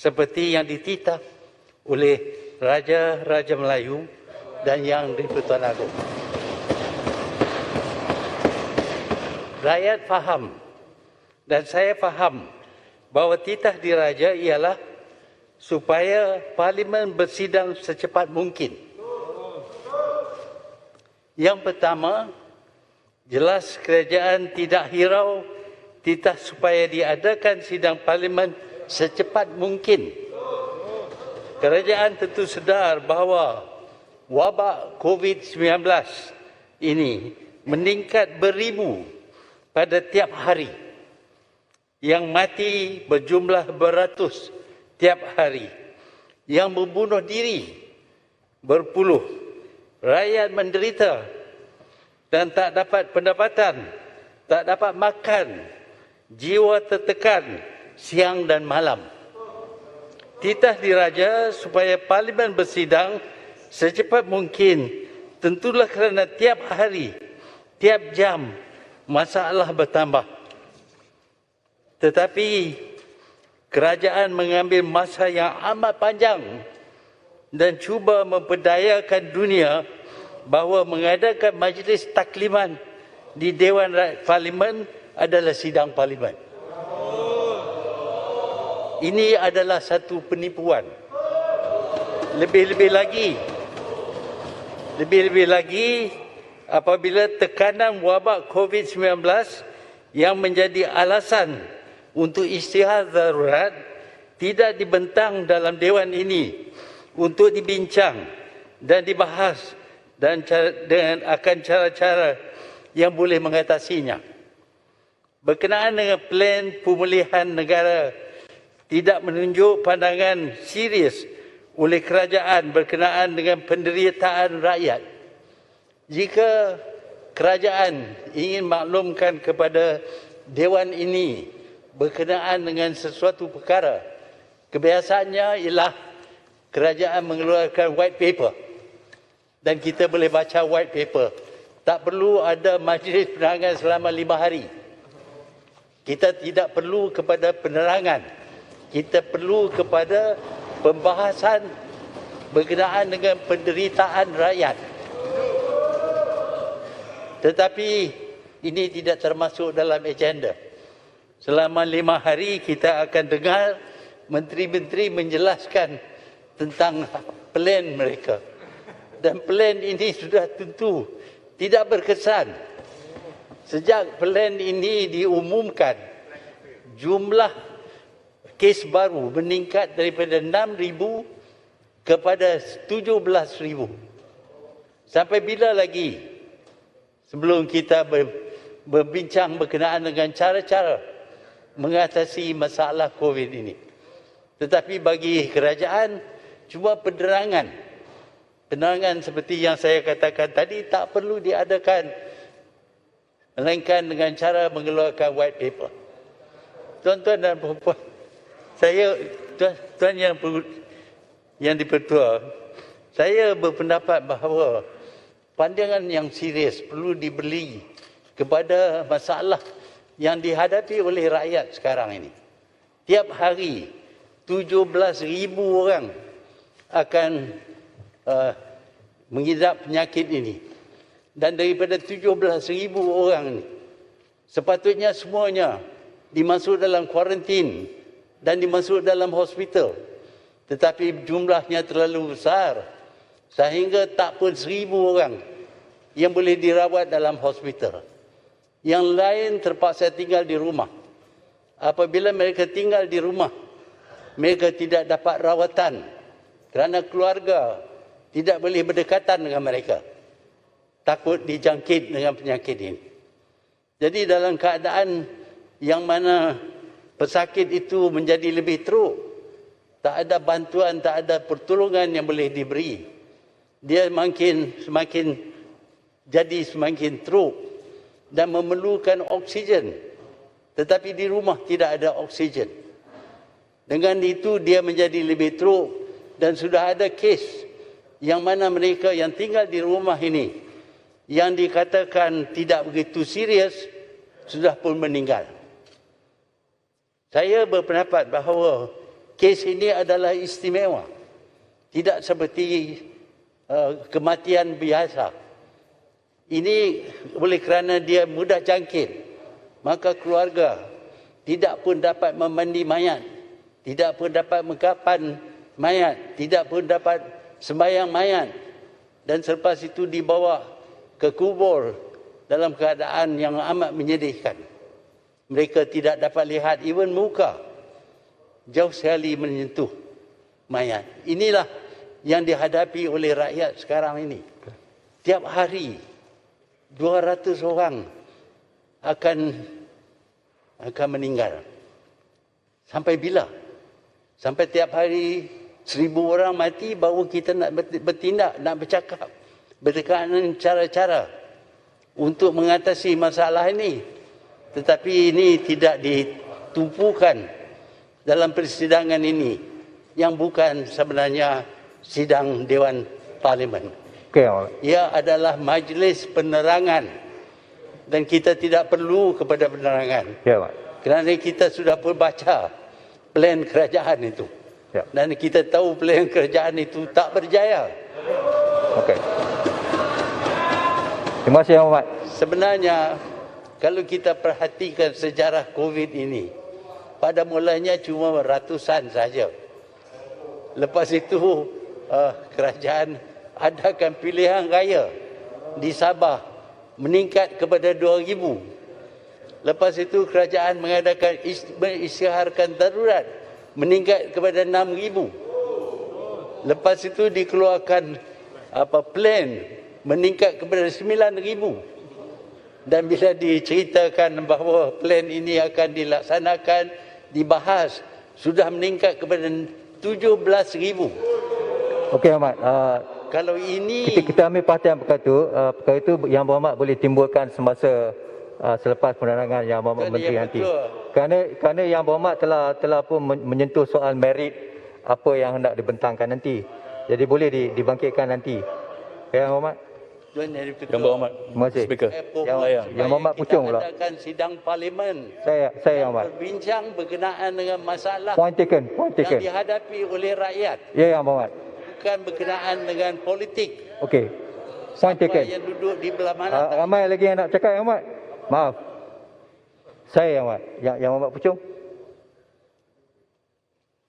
seperti yang dititah oleh Raja-Raja Melayu dan Yang di-Pertuan Agong. Rakyat faham dan saya faham bahawa titah diraja ialah supaya Parlimen bersidang secepat mungkin. Yang pertama, jelas kerajaan tidak hirau titah supaya diadakan sidang Parlimen secepat mungkin. Kerajaan tentu sedar bahawa wabak COVID-19 ini meningkat beribu pada tiap hari. Yang mati berjumlah beratus tiap hari. Yang membunuh diri berpuluh. Rakyat menderita dan tak dapat pendapatan, tak dapat makan, jiwa tertekan siang dan malam. Titah diraja supaya Parlimen bersidang secepat mungkin tentulah kerana tiap hari, tiap jam masalah bertambah. Tetapi kerajaan mengambil masa yang amat panjang dan cuba memperdayakan dunia bahawa mengadakan majlis takliman di Dewan Parlimen adalah sidang Parlimen. Ini adalah satu penipuan. Lebih-lebih lagi apabila tekanan wabak COVID-19 yang menjadi alasan untuk istihad darurat tidak dibentang dalam Dewan ini untuk dibincang dan dibahas dan akan cara-cara yang boleh mengatasinya. Berkenaan dengan plan pemulihan negara tidak menunjuk pandangan serius oleh kerajaan berkenaan dengan penderitaan rakyat. Jika kerajaan ingin maklumkan kepada Dewan ini berkenaan dengan sesuatu perkara, kebiasaannya ialah kerajaan mengeluarkan white paper dan kita boleh baca white paper. Tak perlu ada majlis penerangan selama 5 hari. Kita tidak perlu kepada penerangan. Kita perlu kepada pembahasan berkenaan dengan penderitaan rakyat. Tetapi ini tidak termasuk dalam agenda. Selama 5 hari kita akan dengar menteri-menteri menjelaskan tentang plan mereka. Dan plan ini sudah tentu tidak berkesan. Sejak plan ini diumumkan, jumlah kes baru meningkat daripada 6,000 kepada 17,000. Sampai bila lagi sebelum kita berbincang berkenaan dengan cara-cara mengatasi masalah COVID ini? Tetapi bagi kerajaan, cuma penerangan seperti yang saya katakan tadi tak perlu diadakan, melainkan dengan cara mengeluarkan white paper. Tuan-tuan dan puan-puan, tuan yang di-Pertua, saya berpendapat bahawa pandangan yang serius perlu diberi kepada masalah yang dihadapi oleh rakyat sekarang ini. Tiap hari 17,000 orang akan mengidap penyakit ini. Dan daripada 17,000 orang ini, sepatutnya semuanya dimasuk dalam kuarantin dan dimasuk dalam hospital. Tetapi jumlahnya terlalu besar sehingga tak pun 1,000 orang yang boleh dirawat dalam hospital. Yang lain terpaksa tinggal di rumah. Apabila mereka tinggal di rumah, mereka tidak dapat rawatan kerana keluarga tidak boleh berdekatan dengan mereka. Takut dijangkit dengan penyakit ini. Jadi dalam keadaan yang mana pesakit itu menjadi lebih teruk, tak ada bantuan, tak ada pertolongan yang boleh diberi, dia semakin teruk dan memerlukan oksigen. Tetapi di rumah tidak ada oksigen. Dengan itu dia menjadi lebih teruk dan sudah ada kes yang mana mereka yang tinggal di rumah ini yang dikatakan tidak begitu serius sudah pun meninggal. Saya berpendapat bahawa kes ini adalah istimewa. Tidak seperti kematian biasa. Ini oleh kerana dia mudah jangkit, maka keluarga tidak pun dapat memandi mayat, tidak pun dapat mengkapan mayat, tidak pun dapat sembahyang mayat, dan selepas itu dibawa ke kubur dalam keadaan yang amat menyedihkan. Mereka tidak dapat lihat even muka, jauh sekali menyentuh mayat. Inilah yang dihadapi oleh rakyat sekarang ini. Tiap hari 200 orang akan meninggal. Sampai bila? Sampai tiap hari 1000 orang mati baru kita nak bertindak, nak bercakap berdekatan cara-cara untuk mengatasi masalah ini. Tetapi ini tidak ditumpukan dalam persidangan ini yang bukan sebenarnya sidang Dewan Parlimen. Okey, Ia adalah majlis penerangan dan kita tidak perlu kepada penerangan. ya, Pak. Kerana kita sudah berbaca plan kerajaan itu. Ya. Dan kita tahu plan kerajaan itu tak berjaya. Okey. Terima kasih, Yang Berhormat. Sebenarnya kalau kita perhatikan sejarah COVID ini, pada mulanya cuma ratusan saja. Lepas itu kerajaan adakan pilihan raya di Sabah meningkat kepada 2,000. Lepas itu kerajaan mengadakan mengisytiharkan darurat meningkat kepada 6,000. Lepas itu dikeluarkan plan meningkat kepada 9,000. Dan bila diceritakan bahawa plan ini akan dilaksanakan, dibahas, sudah meningkat kepada 17,000. Okey, Ahmad. Kalau ini Kita ambil perhatian perkara itu Yang Berhormat boleh timbulkan semasa selepas penerangan Yang Berhormat Menteri nanti. Kerana Yang Berhormat telah pun menyentuh soal merit apa yang hendak dibentangkan nanti. Jadi boleh dibangkitkan nanti. Yang Berhormat. Yang Berhormat, Terima kasih. Speaker. Yang Berhormat Puchong pula. kita adakan sidang parlimen Saya Yang Berhormat. berbincang berkenaan dengan masalah Point taken. yang dihadapi oleh rakyat, Ya, Yang Berhormat. bukan berkenaan dengan politik. Okey. Point Siapa taken. yang duduk di belah mana. Ramai lagi yang nak cakap, Yang Berhormat. Maaf. Saya Yang Berhormat. Yang Berhormat Puchong.